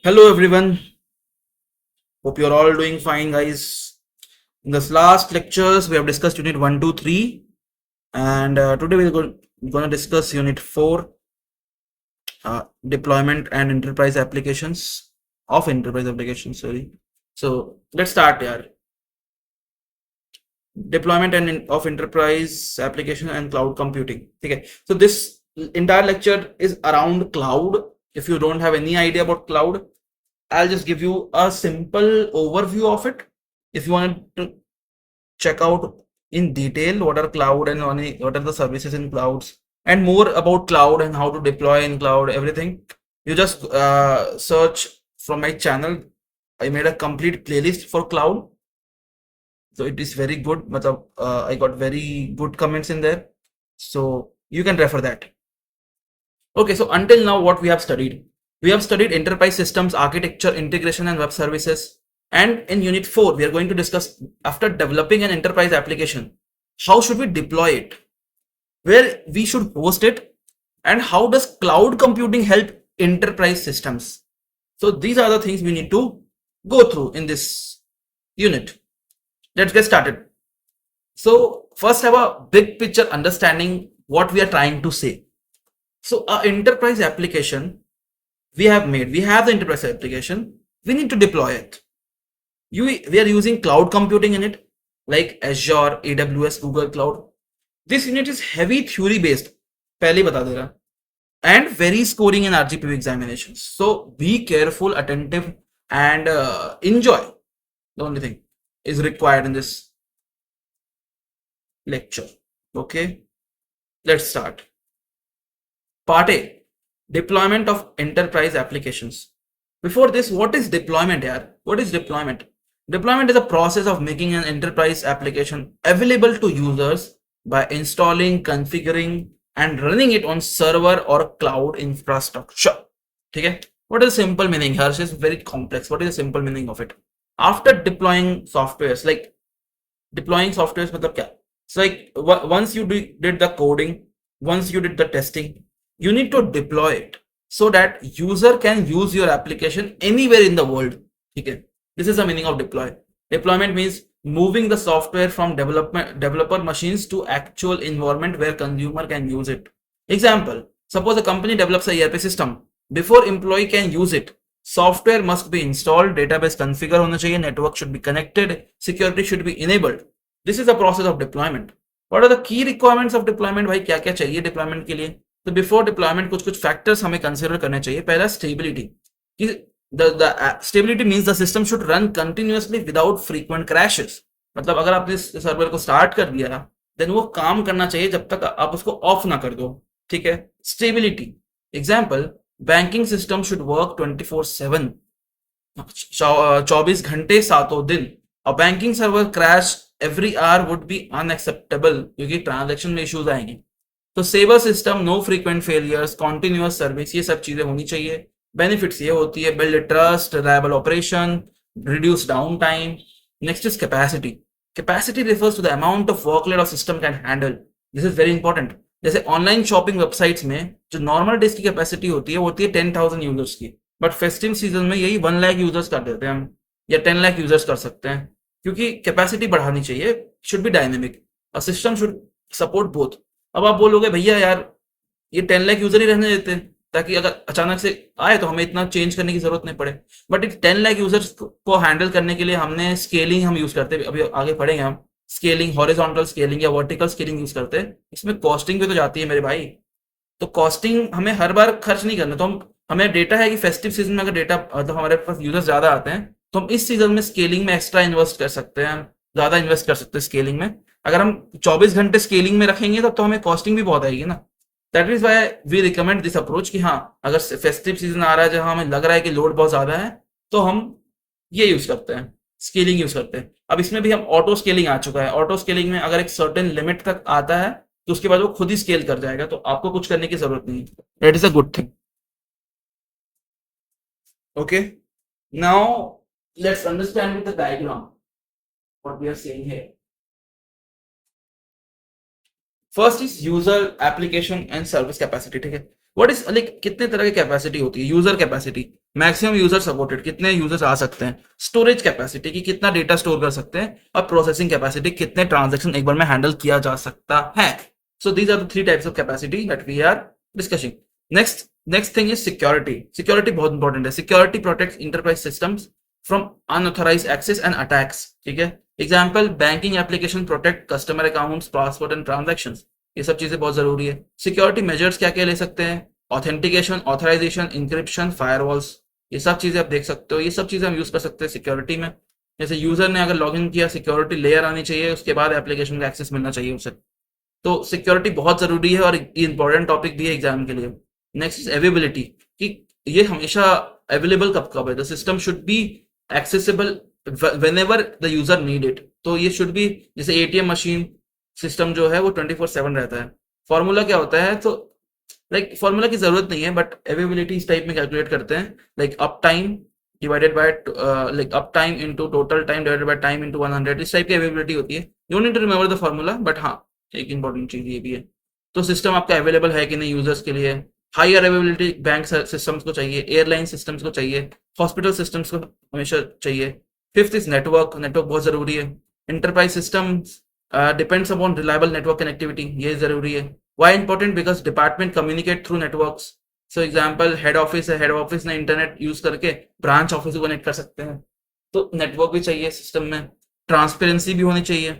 Hello everyone. Hope you're all doing fine, guys. In this last lectures, we have discussed Unit 1, 2, 3, and today we're going to discuss Unit 4, deployment and enterprise applications of enterprise applications. Sorry. So let's start here. Deployment and of enterprise application and cloud computing. Okay. So this entire lecture is around cloud. If you don't have any idea about cloud, I'll just give you a simple overview of it. If you want to check out in detail what are cloud and what are the services in clouds and more about cloud and how to deploy in cloud, everything, you just search from my channel. I made a complete playlist for cloud, so it is very good. I got very good comments in there, so you can refer that. Okay, so until now what we have studied enterprise systems architecture, integration and web services. And in Unit 4, we are going to discuss, after developing an enterprise application, how should we deploy it, where we should host it, and how does cloud computing help enterprise systems. So these are the things we need to go through in this unit. Let's get started. So first, have a big picture understanding what we are trying to say. So our enterprise application we have the enterprise application, we need to deploy it. We are using cloud computing in it, like Azure, AWS, Google Cloud. This unit is heavy theory based, पहले बता दे रहा, and very scoring in RGPV examinations. So be careful, attentive, and enjoy. The only thing is required in this lecture. Okay, let's start. Part A, deployment of enterprise applications. Before this, what is deployment here? What is deployment? Deployment is a process of making an enterprise application available to users by installing, configuring, and running it on server or cloud infrastructure. Okay? What is the simple meaning here? It's very complex. What is the simple meaning of it? After deploying softwares, मतलब क्या? It's like once you did the coding, once you did the testing, you need to deploy it so that user can use your application anywhere in the world. Okay, this is the meaning of deploy. Deployment means moving the software from developer machines to actual environment where consumer can use it. Example, suppose a company develops a ERP system. Before employee can use it, software must be installed, database configure होना चाहिए, network should be connected, security should be enabled. This is the process of deployment. What are the key requirements of deployment? भाई क्या क्या चाहिए deployment के लिए? तो before deployment कुछ फैक्टर्स हमें कंसीडर करने चाहिए. पहला स्टेबिलिटी, कि the stability means the system should run continuously without frequent crashes. मतलब अगर आपने सर्वर को स्टार्ट कर दिया, देन वो काम करना चाहिए जब तक आप उसको ऑफ ना कर दो. ठीक है, stability. Example, banking system should work 24/7, 24 घंटे 7 दिन. और banking server crash every hour would be unacceptable, क्योंकि ट्रांजैक्शन में इश्यूज आएंगे. तो सेवर सिस्टम, no frequent failures, continuous service, ये सब चीजें होनी चाहिए. बेनिफिट्स ये होती है, build trust, reliable operation, reduce downtime. Next is capacity. Capacity refers to the amount of workload of system can handle. This is very important. जैसे online shopping websites में जो नॉर्मल डेज की capacity होती है वो होती है 10,000 users की, बट फेस्टिव सीजन में यही 1 लाख यूजर्स कर देते हैं हम, या 10 लाख यूजर्स कर सकते हैं, क्योंकि कैपेसिटी बढ़ानी चाहिए. Should be dynamic. A system should support both. अब आप बोलोगे भैया यार ये 10 लाख यूजर ही रहने देते हैं, ताकि अगर अचानक से आए तो हमें इतना चेंज करने की जरूरत नहीं पड़े. बट इस 10 लाख यूजर्स को हैंडल करने के लिए हमने स्केलिंग हम यूज करते हैं. अभी आगे पढ़ेंगे हम स्केलिंग, हॉरिजॉन्टल स्केलिंग या वर्टिकल स्केलिंग यूज करते हैं. इसमें कॉस्टिंग भी तो जाती है मेरे भाई. तो कॉस्टिंग हमें हर बार खर्च नहीं करना. तो हमें डेटा है कि फेस्टिव सीजन में अगर डेटा मतलब हमारे पास यूजर्स ज्यादा आते हैं तो हम इस सीजन में स्केलिंग में एक्स्ट्रा इन्वेस्ट कर सकते हैं, ज्यादा इन्वेस्ट कर सकते हैं स्केलिंग में. अगर हम 24 घंटे स्केलिंग में रखेंगे तो हमें कॉस्टिंग भी बहुत आएगी ना. That is why we recommend this approach कि हाँ, अगर फेस्टिव सीजन आ रहा है जहां हमें लग रहा है कि लोड बहुत ज्यादा है, तो हम ये यूज करते हैं, स्केलिंग यूज करते हैं. अब इसमें भी हम ऑटो स्केलिंग आ चुका है. ऑटो स्केलिंग में अगर एक सर्टेन लिमिट तक आता है तो उसके बाद वो खुद ही स्केल कर जाएगा, तो आपको कुछ करने की जरूरत नहीं है. That is a good thing. Okay, now let's understand with the diagram what we are saying here. First is user application and service capacity. ठीक है, व्हाट इज लाइक कितने तरह की कैपेसिटी होती है. User capacity, maximum user supported, कितने users आ सकते हैं, स्टोरेज कैपेसिटी की कितना डेटा स्टोर कर सकते हैं, और प्रोसेसिंग कैपेसिटी कितने ट्रांजेक्शन एक बार में हैंडल किया जा सकता है. So these are the three types of capacity that we are discussing. Next thing is security. Security बहुत इंपॉर्टेंट है. Security protect enterprise systems from unauthorise access and attacks. ठीक है. Example, banking application protect customer accounts, password and transaction. ये सब चीजें बहुत जरूरी है. सिक्योरिटी मेजर्स क्या क्या ले सकते हैं, ऑथेंटिकेशन, ऑथराइजेशन, इंक्रिप्शन, फायरवॉल्स, ये सब चीजें आप देख सकते हो. ये सब चीजें हम यूज कर सकते हैं सिक्योरिटी में. जैसे यूजर ने अगर लॉगिन किया, सिक्योरिटी लेयर आनी चाहिए, उसके बाद एप्लीकेशन का एक्सेस मिलना चाहिए उसे. तो सिक्योरिटी बहुत जरूरी है और इंपॉर्टेंट टॉपिक भी है एग्जाम के लिए. नेक्स्ट इज अवेलेबिलिटी, कि ये हमेशा अवेलेबल कब कब है. The system should be accessible whenever the user need it. तो ये शुड बी, जैसे एटीएम मशीन सिस्टम जो है वो 24/7 रहता है. फॉर्मूला क्या होता है, तो लाइक फॉर्मूला की जरूरत नहीं है, बट अवेलेबिलिटी इस टाइप में कैलकुलेट करते हैं, like uptime divided by like uptime into total time divided by time into 100. इस टाइप की अवेलेबिलिटी होती है. You need to remember the formula, but हाँ एक इंपॉर्टेंट चीज ये भी है. तो सिस्टम आपका अवेलेबल है कि नहीं यूजर्स के लिए. हायर अवेलेबिलिटी बैंक सिस्टम्स को चाहिए, एयरलाइन सिस्टम्स को चाहिए, हॉस्पिटल सिस्टम्स को हमेशा चाहिए. Fifth is network. नेटवर्क बहुत जरूरी है. Enterprise system depends upon reliable network connectivity. ये जरूरी है. Why important? Because department communicate through networks. So example, head office है, हेड ऑफिस ने इंटरनेट यूज करके ब्रांच ऑफिस को कनेक्ट कर सकते हैं. तो नेटवर्क भी चाहिए सिस्टम में. ट्रांसपेरेंसी भी होनी चाहिए.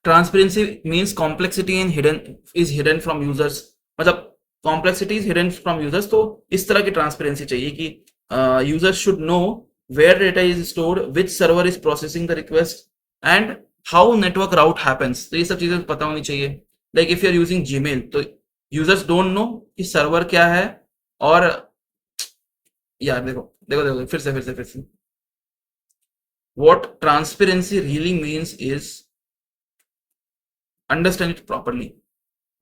Transparency means complexity in hidden is hidden from users. मतलब complexity is hidden from users. तो इस तरह की ट्रांसपेरेंसी चाहिए कि users should know where data is stored, which server is processing the request, and how network route happens. तो ये सब चीजें पता होनी चाहिए. Like if you are using Gmail, तो यूजर्स डोंट नो कि सर्वर क्या है. और यार देखो देखो देखो फिर से what transparency really means is, understand it properly.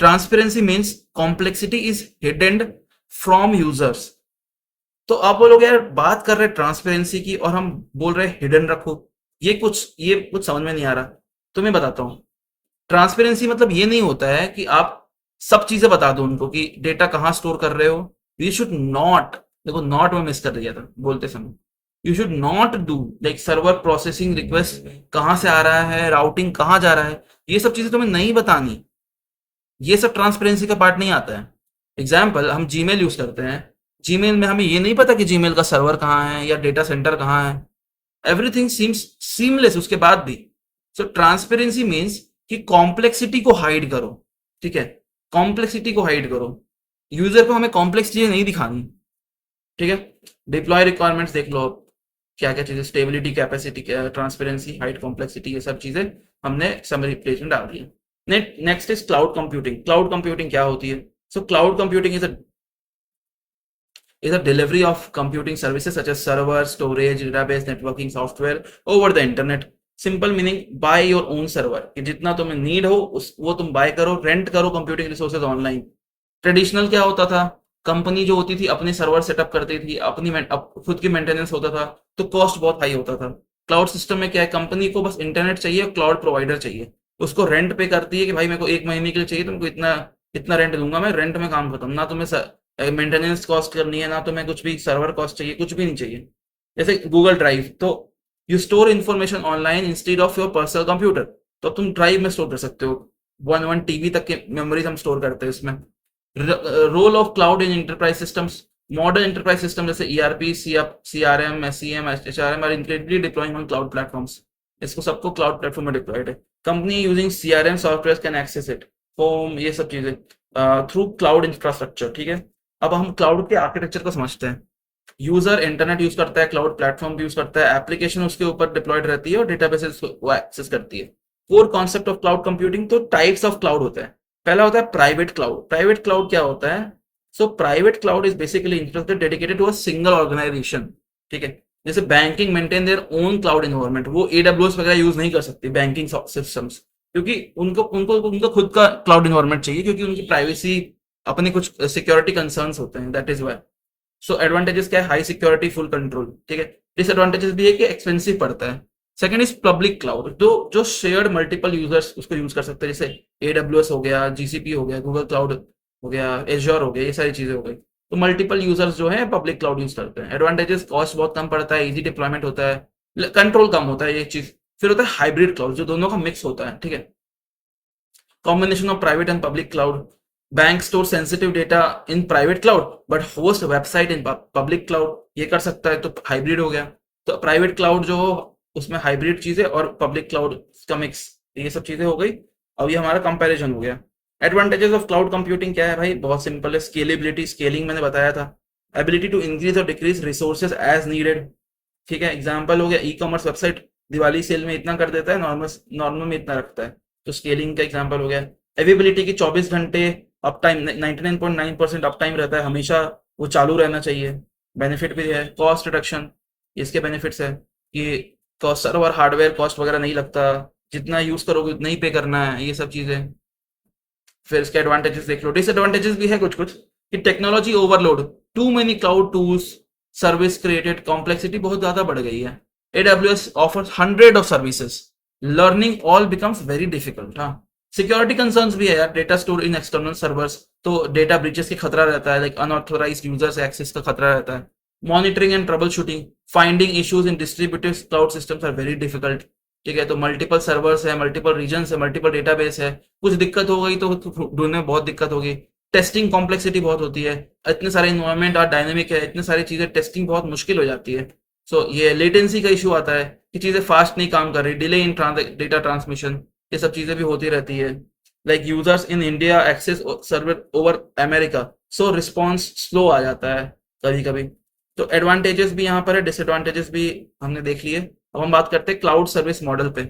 Transparency means complexity is hidden from users. तो आप बोलोगे यार बात कर रहे ट्रांसपेरेंसी की और हम बोल रहे हिडन रखो, ये कुछ समझ में नहीं आ रहा. तो मैं बताता हूं. ट्रांसपेरेंसी मतलब ये नहीं होता है कि आप सब चीजें बता दो उनको कि डेटा कहां स्टोर कर रहे हो. यू शुड नॉट, देखो नॉट में मिस कर दिया था बोलते समय. You should not do like server processing request कहां से आ रहा है, राउटिंग कहां जा रहा है, ये सब चीजें तुम्हें नहीं बतानी. ये सब ट्रांसपेरेंसी का पार्ट नहीं आता है. एग्जाम्पल, हम जीमेल यूज करते हैं. जीमेल में हमें ये नहीं पता कि जीमेल का सर्वर कहां है या डेटा सेंटर कहां है. एवरीथिंग सीम्स सीमलेस उसके बाद भी. सो ट्रांसपेरेंसी मीन्स कि कॉम्प्लेक्सिटी को हाइड करो. ठीक है, कॉम्प्लेक्सिटी को हाइड करो. यूजर को हमें कॉम्प्लेक्स चीजें नहीं दिखानी. ठीक है. डिप्लॉय रिक्वायरमेंट्स देख लो, क्या क्या चीजें, stability, capacity, transparency, hide, complexity, ये सब चीजें हमने समरी पेज में डाल दी है. Next is cloud computing. Cloud computing क्या होती है? So cloud computing is a delivery of computing services such as server, storage, database, networking software over the internet. Simple meaning, by your own server, कि जितना तुम्हें need हो वो तुम bye करो, रेंट करो कंप्यूटिंग रिसोर्सेज ऑनलाइन. ट्रेडिशनल क्या होता था, कंपनी जो होती थी अपने सर्वर सेटअप करती थी, अपनी खुद की मेंटेनेंस होता था, तो कॉस्ट बहुत हाई होता था. क्लाउड सिस्टम में क्या है, कंपनी को बस इंटरनेट चाहिए, क्लाउड प्रोवाइडर चाहिए, उसको रेंट पे करती है कि भाई मेरे को 1 महीने के लिए चाहिए, तुमको इतना इतना रेंट दूंगा मैं, रेंट में काम खत्म. ना तुम्हें मेंटेनेंस कॉस्ट करनी है, ना तुम्हें कुछ भी सर्वर कॉस्ट चाहिए, कुछ भी नहीं चाहिए. जैसे गूगल ड्राइव, तो you store information online instead of your personal computer. तो तुम ड्राइव में स्टोर कर सकते हो. 1 टीबी तक के मेमोरीज हम स्टोर करते हैं इसमें. Role of cloud in enterprise systems. Modern enterprise system जैसे ERP, CRM, SCM, HRM are incredibly deploying on cloud platforms. इसको सबको क्लाउड प्लेटफॉर्म में डिप्लॉयड है. Company using CRM software can access it form, ये सब चीजें थ्रू क्लाउड इंफ्रास्ट्रक्चर. ठीक है. अब हम क्लाउड के आर्किटेक्चर को समझते हैं. यूजर इंटरनेट यूज करता है, क्लाउड प्लेटफॉर्म भी यूज करता है, एप्लीकेशन उसके ऊपर डिप्लॉयड रहती है और डेटाबेसेस वो एक्सेस करती है. Core concept of cloud computing. तो टाइप्स ऑफ क्लाउड होता है. पहला होता है प्राइवेट क्लाउड. प्राइवेट क्लाउड क्या होता है? So private cloud is basically infrastructure dedicated to a single organisation. ठीक है. जैसे banking maintain their own cloud environment, वो एडब्ल्यूएस वगैरह यूज नहीं कर सकती बैंकिंग सिस्टम्स, क्योंकि उनको उनको उनका खुद का क्लाउड एनवायरनमेंट चाहिए, क्योंकि उनकी प्राइवेसी, अपने कुछ सिक्योरिटी कंसर्न्स होते हैं. That is why. So advantages क्या है? High security, full control. ठीक है. डिसएडवांटेजेस भी है कि एक्सपेंसिव पड़ता है. सेकंड इज पब्लिक क्लाउड, जो शेयर्ड मल्टीपल यूजर्स उसको यूज कर सकते हैं. जैसे एडब्ल्यूएस हो गया, जीसीपी हो गया, गूगल क्लाउड हो गया, एज्योर हो गया, ये सारी चीजें हो गई. तो मल्टीपल यूजर्स जो है पब्लिक क्लाउड यूज करते हैं। एडवांटेजेस, कॉस्ट बहुत कम पड़ता है, इजी डिप्लॉयमेंट होता है, कंट्रोल कम होता है, ये चीज। फिर होता है हाइब्रिड क्लाउड, जो दोनों का मिक्स होता है, ठीक है। Combination of private and public cloud. Bank store sensitive data in private cloud but host website in public cloud. ये कर सकता है, तो हाइब्रिड हो गया। तो प्राइवेट क्लाउड जो हो उसमें हाइब्रिड चीजें और पब्लिक क्लाउड का मिक्स, ये सब चीजें हो गई। अब ये हमारा कंपैरिजन हो गया। एडवांटेजेस ऑफ क्लाउड कंप्यूटिंग क्या है भाई? बहुत सिंपल है। स्केलेबिलिटी, स्केलिंग मैंने बताया था। एबिलिटी टू इंक्रीज और डिक्रीज रिसोर्सेज एज नीडेड, ठीक है। एग्जाम्पल हो गया e commerce website Diwali sale में इतना कर देता है, नॉर्मल नॉर्मल में इतना रखता है, तो स्केलिंग का एग्जांपल हो गया। अवेलेबिलिटी की 24 घंटे अप टाइम, 99.9% अप टाइम रहता है, हमेशा वो चालू रहना चाहिए। बेनिफिट भी है कॉस्ट रिडक्शन, इसके बेनिफिट्स है कि कॉस्ट, सर्वर हार्डवेयर कॉस्ट वगैरह नहीं लगता, जितना यूज करोगे उतना ही पे करना है, ये सब चीजें। फिर इसके एडवांटेजेस देख लो। डिसएडवांटेजेस भी है कुछ कुछ, कि technology overload, too many cloud tools, service created, complexity बहुत ज्यादा बढ़ गई है। AWS offers hundred of services, learning all becomes very difficult। हाँ, सिक्योरिटी कंसर्न्स भी है यार, data store in external servers, तो डेटा ब्रीचेस की खतरा रहता है, लाइक अनऑथोराइज्ड यूजर्स एक्सेस का खतरा रहता है। Monitoring and troubleshooting, finding issues in distributed cloud systems are very difficult, ठीक है। तो मल्टीपल सर्वर्स है, मल्टीपल रीजन है, मल्टीपल डेटाबेस है, कुछ दिक्कत हो गई तो ढूंढने में बहुत दिक्कत होगी। टेस्टिंग कॉम्प्लेक्सिटी बहुत होती है, इतने सारे इन्वायरमेंट और डायनेमिक है, इतनी सारी चीजें, टेस्टिंग बहुत मुश्किल हो जाती है। सो ये लेटेंसी का इशू आता है कि चीजें फास्ट नहीं काम कर रही, डिले इन डेटा ट्रांसमिशन, ये सब चीजें भी होती रहती है। Like users in India access server over America, so response slow आ जाता है कभी कभी। तो एडवांटेजेस भी यहाँ पर है, डिसएडवांटेजेस भी हमने देख लिए। अब हम बात करते हैं क्लाउड सर्विस मॉडल पे,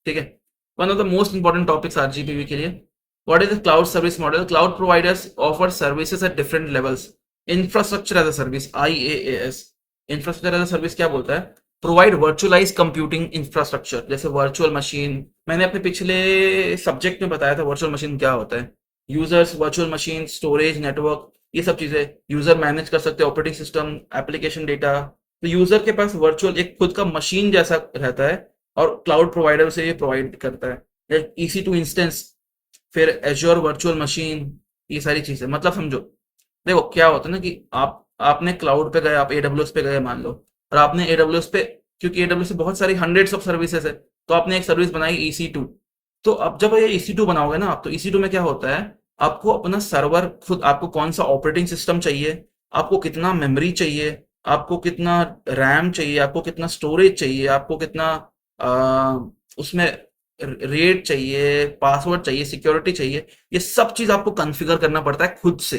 ठीक है। One of the most important topics RGPV के लिए। What is the cloud service model? Cloud providers offer services at different levels. Infrastructure as a service, IaaS। Infrastructure as a service क्या बोलता है? Provide virtualise computing infrastructure, जैसे virtual machine. मैंने अपने पिछले subject में बताया था वर्चुअल मशीन क्या होता है। Users, virtual machine, storage, network, ये सब चीजें यूजर मैनेज कर सकते हैं, ऑपरेटिंग सिस्टम, एप्लीकेशन डेटा। तो यूजर के पास वर्चुअल एक खुद का मशीन जैसा रहता है, और क्लाउड प्रोवाइडर से ये प्रोवाइड करता है। EC2 इंस्टेंस, फिर एज्योर वर्चुअल मशीन, ये सारी चीजें। मतलब समझो, देखो क्या होता है ना कि आपने क्लाउड पे गए, आप AWS पे गए मान लो, और आपने AWS पे, क्योंकि AWS पे बहुत सारी हंड्रेड्स ऑफ सर्विसेज है, तो आपने एक सर्विस बनाई EC2। तो अब जब ये EC2 बनाओगे ना आप, तो EC2 में क्या होता है, आपको अपना सर्वर खुद, आपको कौन सा ऑपरेटिंग सिस्टम चाहिए, आपको कितना मेमोरी चाहिए, आपको कितना रैम चाहिए, आपको कितना स्टोरेज चाहिए, आपको कितना उसमें रेट चाहिए, पासवर्ड चाहिए, सिक्योरिटी चाहिए, ये सब चीज आपको कॉन्फ़िगर करना पड़ता है खुद से,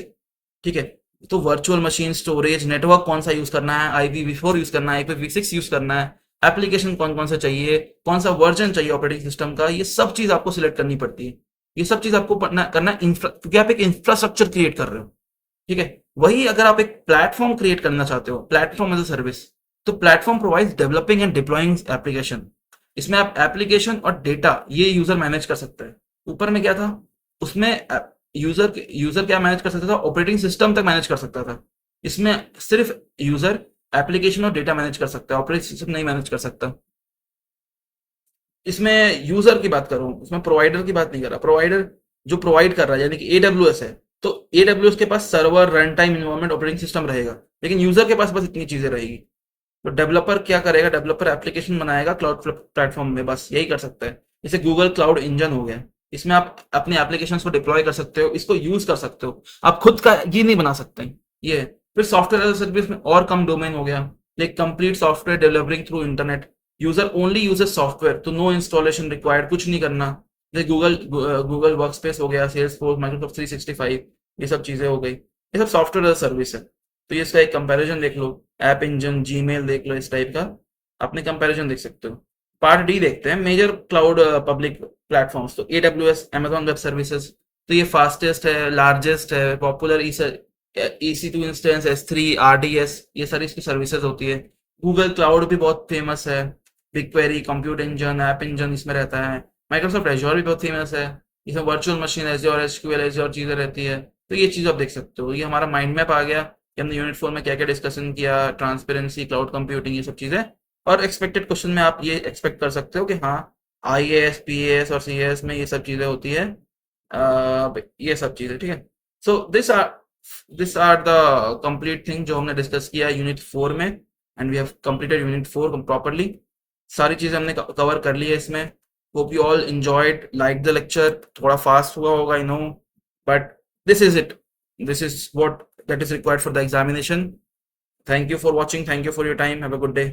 ठीक है। तो वर्चुअल मशीन, स्टोरेज, नेटवर्क कौन सा यूज करना है, IPv4 यूज करना है, IPv6 यूज करना है, एप्लीकेशन कौन कौन सा चाहिए, कौन सा वर्जन चाहिए ऑपरेटिंग सिस्टम का, ये सब चीज आपको सिलेक्ट करनी पड़ती है। ये सब चीज आपको करना क्योंकि आप एक इंफ्रास्ट्रक्चर क्रिएट कर रहे हो, ठीक है। वही अगर आप एक प्लेटफॉर्म क्रिएट करना चाहते हो, प्लेटफॉर्म एज अ सर्विस, तो platform provides developing and deploying application. इसमें आप एप्लीकेशन और डेटा ये यूजर मैनेज कर सकता है। ऊपर में क्या था, उसमें यूजर क्या मैनेज कर सकता था, ऑपरेटिंग सिस्टम तक मैनेज कर सकता था। इसमें सिर्फ यूजर एप्लीकेशन और डेटा मैनेज कर सकता है, ऑपरेटिंग सिस्टम नहीं मैनेज कर सकता। इसमें यूजर की बात करूं, इसमें प्रोवाइडर की बात नहीं कर रहा। प्रोवाइडर जो प्रोवाइड कर रहा है, यानी कि AWS है, तो AWS के पास server, run time environment, operating system रहेगा, लेकिन यूजर के पास बस इतनी चीजें रहेगी। तो डेवलपर क्या करेगा, डेवलपर एप्लीकेशन बनाएगा क्लाउड प्लेटफॉर्म में, बस यही कर सकता है। जैसे गूगल क्लाउड इंजन हो गया, इसमें आप अपने एप्लीकेशन को डिप्लॉय कर सकते हो, इसको यूज कर सकते हो, आप खुद का ये नहीं बना सकते। ये है। फिर सॉफ्टवेयर एज अ सर्विस में और कम डोमेन हो गया, like complete software delivering through internet. User only uses software, तो नो इंस्टॉलेशन रिक्वायर्ड, कुछ नहीं करना। जैसे गूगल वर्क स्पेस हो गया, सेल्स फोर्स, माइक्रोसॉफ्ट 365, ये सब चीजें हो गई, ये सब सॉफ्टवेयर एज अ सर्विस है। तो ये इसका एक कंपैरिजन देख लो, ऐप इंजन, जीमेल देख लो, इस टाइप का अपने कंपैरिजन देख सकते हो। पार्ट डी देखते हैं, मेजर क्लाउड पब्लिक प्लेटफॉर्म्स। तो AWS, Amazon वेब सर्विसेज, तो ये फास्टेस्ट है, लार्जेस्ट है, popular EC2 instance, S3, RDS, ये सारी इसकी सर्विसेज होती है। गूगल क्लाउड भी बहुत फेमस है, big query, compute engine, app engine इसमें रहता है। माइक्रोसॉफ्ट एज्योर भी बहुत फेमस है, इसमें virtual machine, azure, SQL, azure चीजें रहती है। तो ये चीज आप देख सकते हो। ये हमारा माइंड मैप आ गया कि हमने यूनिट 4 में क्या क्या डिस्कशन किया, ट्रांसपेरेंसी, क्लाउड कंप्यूटिंग, ये सब चीजें। और एक्सपेक्टेड क्वेश्चन में आप ये एक्सपेक्ट कर सकते हो कि हाँ, IAS, PAS और CAS में ये सब चीजें होती है, ये सब चीजें, ठीक है। So this are the complete thing जो हमने डिस्कस किया यूनिट 4 में, and we have completed unit 4 properly. सारी चीजें हमने कवर कर ली है इसमें। Hope you all enjoyed like the lecture. थोड़ा फास्ट हुआ होगा, I know, but this is it, this is what that is required for the examination. Thank you for watching, thank you for your time, have a good day.